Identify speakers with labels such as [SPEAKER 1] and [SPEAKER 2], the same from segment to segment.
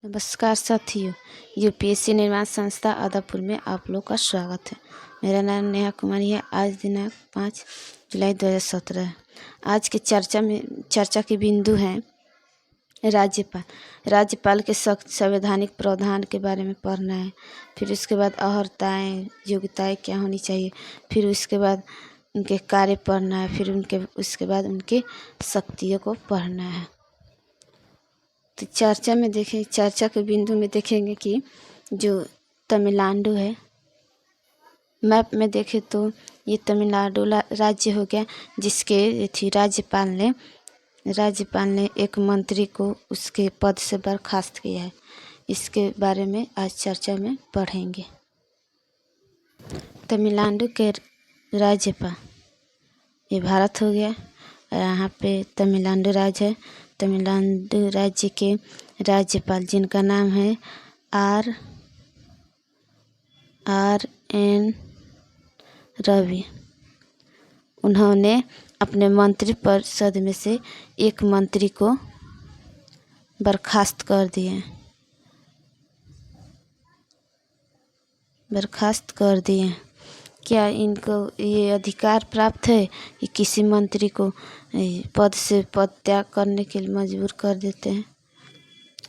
[SPEAKER 1] नमस्कार साथियों, यूपीएससी निर्माण संस्था आदापुर में आप लोग का स्वागत है। मेरा नाम नेहा कुमारी है। आज दिनांक 5 जुलाई 2017 है। आज के चर्चा के बिंदु हैं राज्यपाल। राज्यपाल के सख्त संवैधानिक प्रावधान के बारे में पढ़ना है। फिर उसके बाद अर्हताएँ, योग्यताएँ क्या होनी चाहिए। फिर उसके बाद उनके कार्य पढ़ना है। फिर उसके बाद उनके शक्तियों को पढ़ना है। तो चर्चा के बिंदु में देखेंगे कि जो तमिलनाडु है, मैप में देखें तो ये तमिलनाडु राज्य हो गया, जिसके राज्यपाल ने एक मंत्री को उसके पद से बर्खास्त किया है। इसके बारे में आज चर्चा में पढ़ेंगे। तमिलनाडु के राज्यपाल, ये भारत हो गया। यहाँ पे तमिलनाडु राज्य है। तमिलनाडु राज्य के राज्यपाल जिनका नाम है R.N. रवि, उन्होंने अपने मंत्रिपरिषद में से एक मंत्री को बर्खास्त कर दिए। क्या इनको ये अधिकार प्राप्त है कि किसी मंत्री को पद से पद त्याग करने के लिए मजबूर कर देते हैं?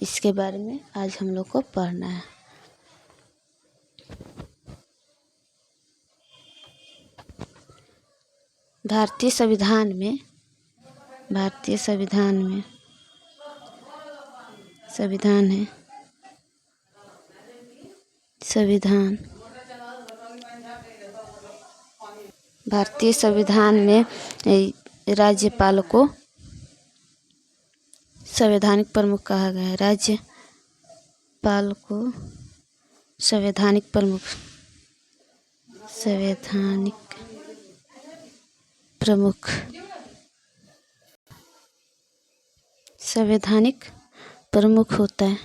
[SPEAKER 1] इसके बारे में आज हम लोग को पढ़ना है। भारतीय संविधान में भारतीय संविधान में राज्यपाल को संवैधानिक प्रमुख कहा गया है। राज्यपाल को संवैधानिक प्रमुख होता है।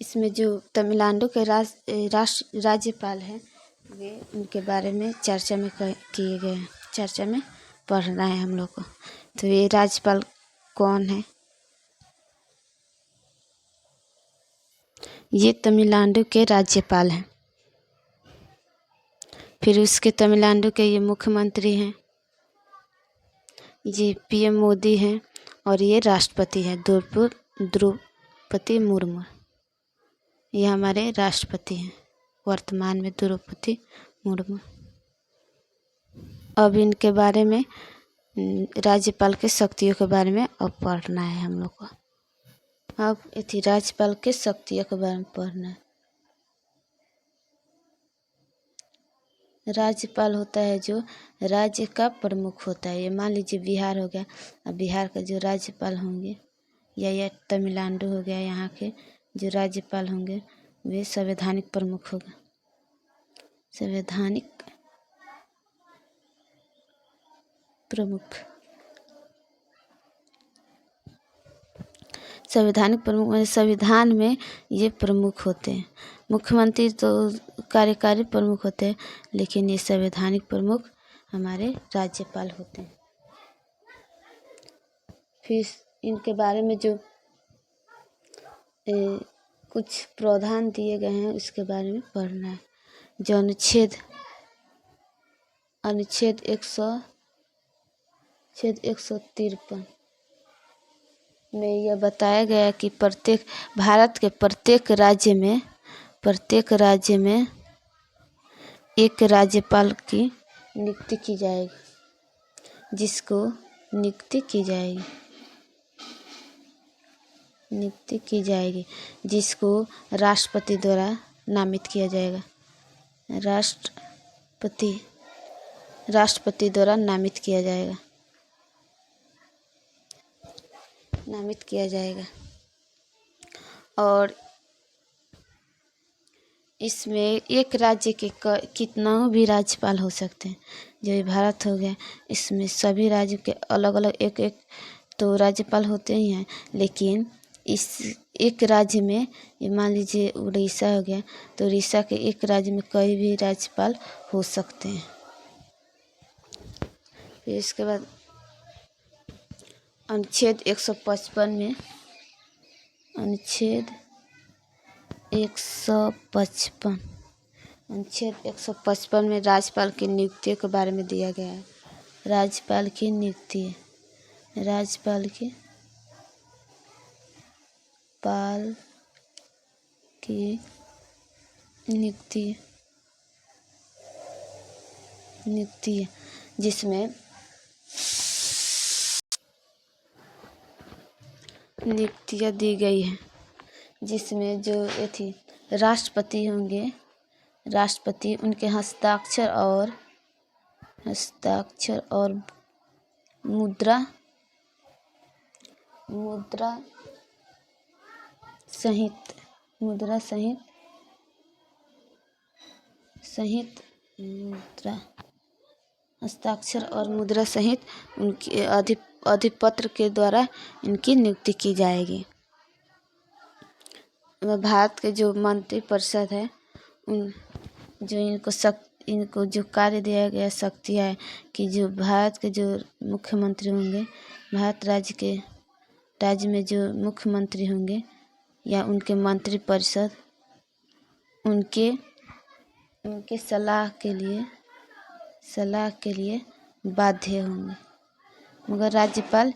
[SPEAKER 1] इसमें जो तमिलनाडु के राज्यपाल हैं, वे उनके बारे में चर्चा में किए गए हैं। चर्चा में पढ़ना है हम लोग को। तो ये राज्यपाल कौन है? ये तमिलनाडु के राज्यपाल हैं। फिर उसके तमिलनाडु के ये मुख्यमंत्री हैं, ये पीएम मोदी हैं। और ये राष्ट्रपति है द्रौपदी मुर्मू। ये हमारे राष्ट्रपति हैं वर्तमान में, द्रौपदी मुर्मू। अब इनके बारे में, राज्यपाल के शक्तियों के बारे में अब पढ़ना है हम लोग को। अब राज्यपाल के शक्तियों के बारे में पढ़ना है। राज्यपाल होता है जो राज्य का प्रमुख होता है। ये मान लीजिए बिहार हो गया। अब बिहार का जो राज्यपाल होंगे, या तमिलनाडु हो गया, यहाँ के जो राज्यपाल होंगे वे संवैधानिक प्रमुख होगा। संवैधानिक प्रमुख माने संविधान में ये प्रमुख होते हैं। मुख्यमंत्री तो कार्यकारी प्रमुख होते हैं, लेकिन ये संवैधानिक प्रमुख हमारे राज्यपाल होते हैं। फिर इनके बारे में जो कुछ प्रावधान दिए गए हैं उसके बारे में पढ़ना है। जो अनुच्छेद 153 में यह बताया गया कि भारत के प्रत्येक राज्य में एक राज्यपाल की नियुक्ति की जाएगी, जिसको राष्ट्रपति द्वारा नामित किया जाएगा। राष्ट्रपति द्वारा नामित किया जाएगा। और इसमें एक राज्य के कितना भी राज्यपाल हो सकते हैं। जो ये भारत हो गया, इसमें सभी राज्यों के अलग अलग एक तो राज्यपाल होते ही हैं, लेकिन इस एक राज्य में, ये मान लीजिए उड़ीसा हो गया, तो उड़ीसा के एक राज्य में कई भी राज्यपाल हो सकते हैं। फिर इसके बाद अनुच्छेद 155 में अनुच्छेद 155 अनुच्छेद 155 में राज्यपाल की नियुक्ति के बारे में दिया गया है। राज्यपाल की नियुक्ति राज्यपाल की पाल की नियुक्ति जिसमें नियुक्तियाँ दी गई हैं, जिसमें जो ये थी राष्ट्रपति होंगे, राष्ट्रपति उनके हस्ताक्षर और मुद्रा सहित हस्ताक्षर और मुद्रा सहित उनके अधिपत्र के द्वारा इनकी नियुक्ति की जाएगी। भारत के जो मंत्रिपरिषद है जो इनको जो कार्य दिया गया शक्ति है कि जो भारत के जो मुख्यमंत्री होंगे, भारत राज्य में जो मुख्यमंत्री होंगे या उनके मंत्रिपरिषद उनके सलाह के लिए बाध्य होंगे, मगर राज्यपाल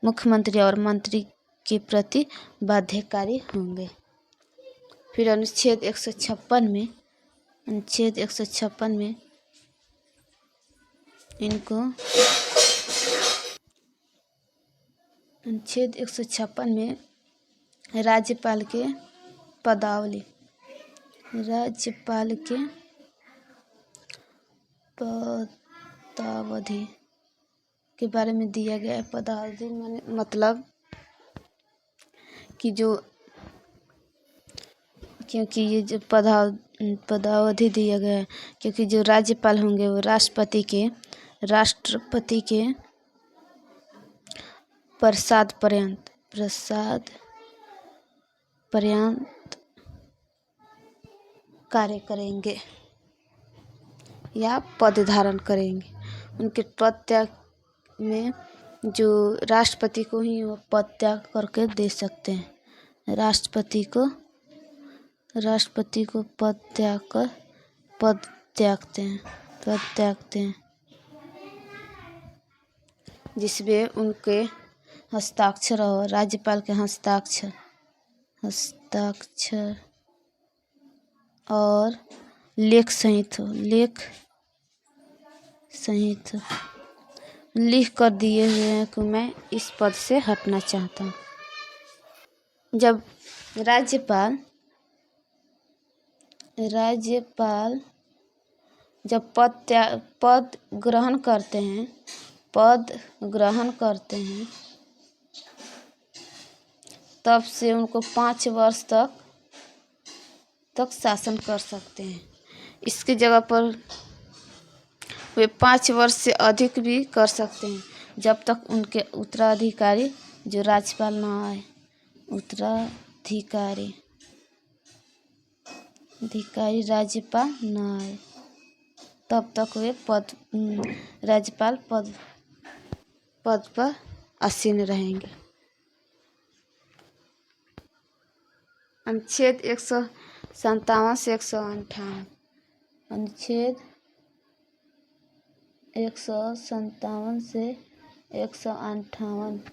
[SPEAKER 1] मुख्यमंत्री और मंत्री के प्रति बाध्यकारी होंगे। फिर अनुच्छेद 156 में इनको अनुच्छेद 156 में राज्यपाल के पदावली के बारे में दिया गया है। पदावधि मतलब कि जो क्योंकि ये जो पदावधि दिया गया है, क्योंकि जो राज्यपाल होंगे वो राष्ट्रपति के प्रसाद पर्यंत कार्य करेंगे या पद धारण करेंगे। उनके पद त्याग में जो राष्ट्रपति को ही वो पद त्याग करके दे सकते हैं। राष्ट्रपति को पद त्यागते हैं जिसमें उनके हस्ताक्षर और राज्यपाल के हस्ताक्षर और लेख सहित लिख कर दिए हुए हैं कि मैं इस पद से हटना चाहता हूँ। जब राज्यपाल जब पद ग्रहण करते हैं तब से उनको 5 वर्ष तक शासन कर सकते हैं। इसकी जगह पर वे 5 वर्ष से अधिक भी कर सकते हैं, जब तक उनके उत्तराधिकारी जो राज्यपाल ना आए। उत्तराधिकारी राज्यपाल ना आए तब तक वे राज्यपाल पद पर आसीन रहेंगे। अनुच्छेद 157 से 158 अनुच्छेद 157 से 158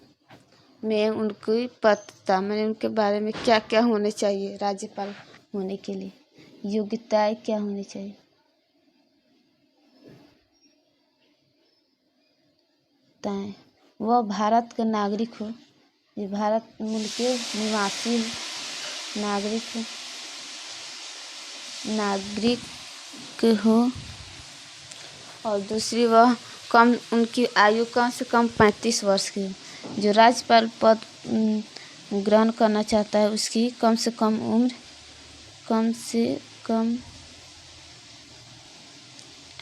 [SPEAKER 1] में उनकी पात्रता उनके बारे में क्या क्या होने चाहिए, राज्यपाल होने के लिए योग्यताएं क्या होनी चाहिए। वह भारत का नागरिक हो, ये भारत मूल के निवासी नागरिक हो, और दूसरी वह उनकी आयु कम से कम 35 वर्ष की हो। जो राज्यपाल पद ग्रहण करना चाहता है उसकी कम से कम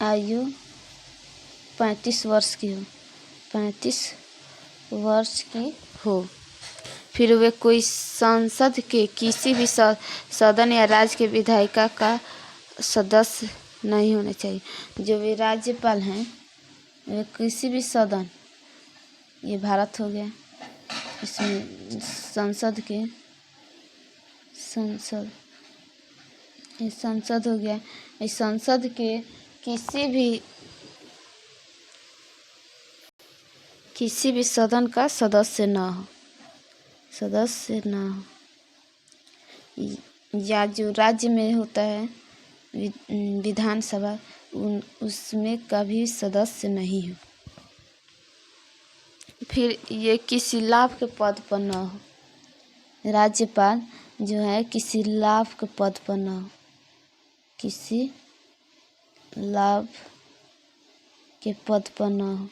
[SPEAKER 1] आयु 35 वर्ष की हो। फिर वे कोई संसद के किसी भी सदन या राज्य के विधायिका का सदस्य नहीं होने चाहिए। जो वे राज्यपाल हैं वे किसी भी सदन, ये भारत हो गया, इसमें संसद हो गया। इस संसद के किसी भी सदन का सदस्य न हो या जो राज्य में होता है विधानसभा, उसमें कभी सदस्य नहीं हो। फिर ये किसी लाभ के पद पर न हो। राज्यपाल जो है किसी लाभ के पद पर न हो, किसी लाभ के पद पर न हो।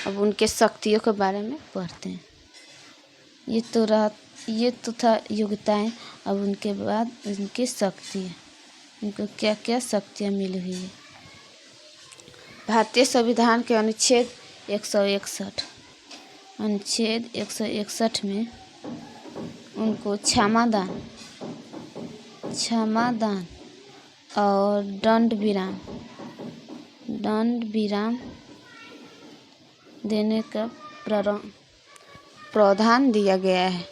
[SPEAKER 1] अब उनके शक्तियों के बारे में पढ़ते हैं। ये तो था योग्यताएं। अब उनके बाद उनकी शक्तियाँ, उनको क्या क्या शक्तियाँ मिली हुई है। भारतीय संविधान के अनुच्छेद 161 में उनको क्षमादान और दंड विराम देने का प्रावधान दिया गया है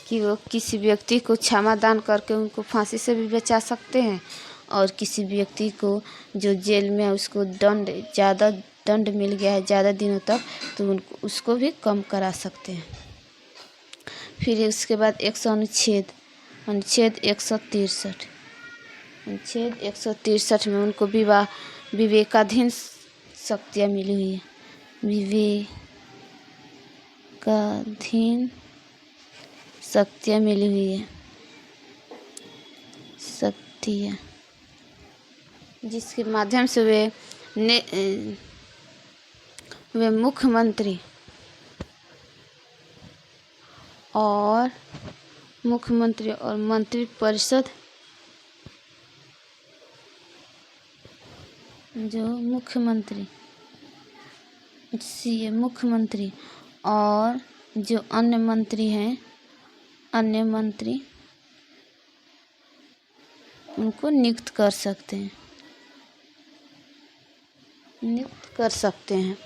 [SPEAKER 1] कि वो किसी व्यक्ति को क्षमादान करके उनको फांसी से भी बचा सकते हैं, और किसी व्यक्ति को जो जेल में है उसको ज़्यादा दंड मिल गया है ज़्यादा दिनों तक, तो उसको भी कम करा सकते हैं। फिर उसके बाद अनुच्छेद 163 में उनको विवेकाधीन शक्तियाँ मिली हुई है। विवेकाधीन शक्तियाँ मिली हुई है, जिसके माध्यम से वे मुख्यमंत्री और मंत्रिपरिषद, जो मुख्यमंत्री और जो अन्य मंत्री उनको नियुक्त कर सकते हैं।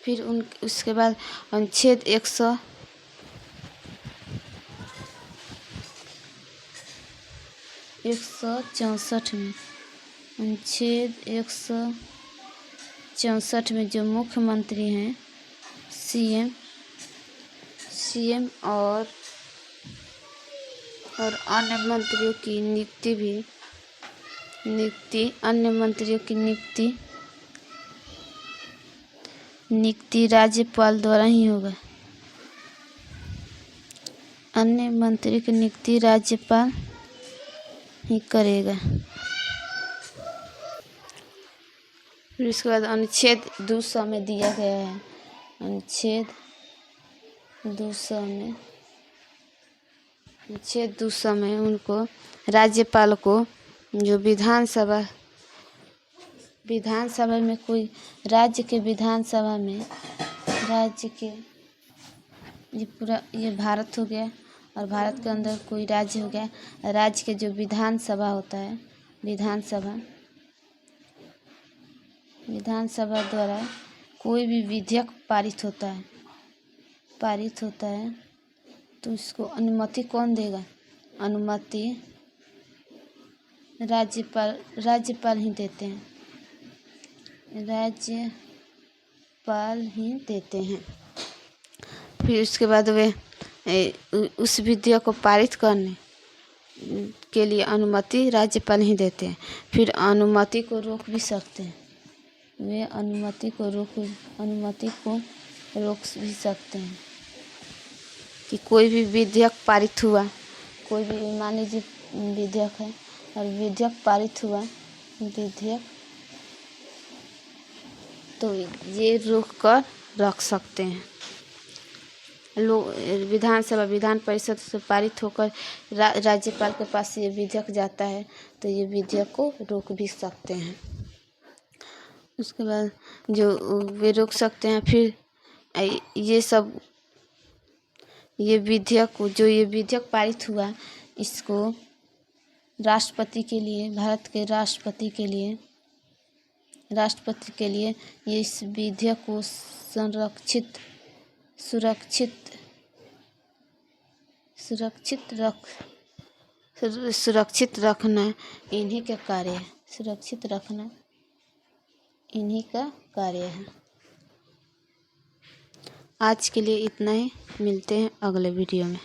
[SPEAKER 1] फिर उसके बाद अनुच्छेद 164 में जो मुख्यमंत्री हैं सीएम और अन्य मंत्रियों की नियुक्ति राज्यपाल द्वारा ही होगा। अन्य मंत्री की नियुक्ति राज्यपाल ही करेगा। फिर उसके बाद अनुच्छेद 200 में दिया गया है। अनुच्छेद 200 में उनको राज्यपाल को जो विधानसभा में कोई राज्य के ये भारत हो गया, और भारत के अंदर कोई राज्य हो गया, राज्य के जो विधानसभा होता है, विधानसभा द्वारा कोई भी विधेयक पारित होता है तो इसको अनुमति कौन देगा? अनुमति राज्यपाल ही देते हैं। फिर उसके बाद वे उस विधेयक को पारित करने के लिए अनुमति राज्यपाल ही देते हैं। फिर अनुमति को रोक भी सकते हैं। वे अनुमति को रोक भी सकते हैं कि कोई भी विधेयक पारित हुआ, कोई भी मान लीजिए विधेयक है और विधेयक पारित हुआ तो ये रोक कर रख सकते हैं। विधान परिषद से पारित होकर राज्यपाल के पास ये विधेयक जाता है तो ये विधेयक को रोक भी सकते हैं। उसके बाद जो वे रोक सकते हैं। फिर ये विधेयक पारित हुआ, इसको भारत के राष्ट्रपति के लिए राष्ट्रपति के लिए इस विधेयक को सुरक्षित रखना इन्हीं का कार्य है। सुरक्षित रखना इन्हीं का कार्य है। आज के लिए इतना ही, मिलते हैं अगले वीडियो में।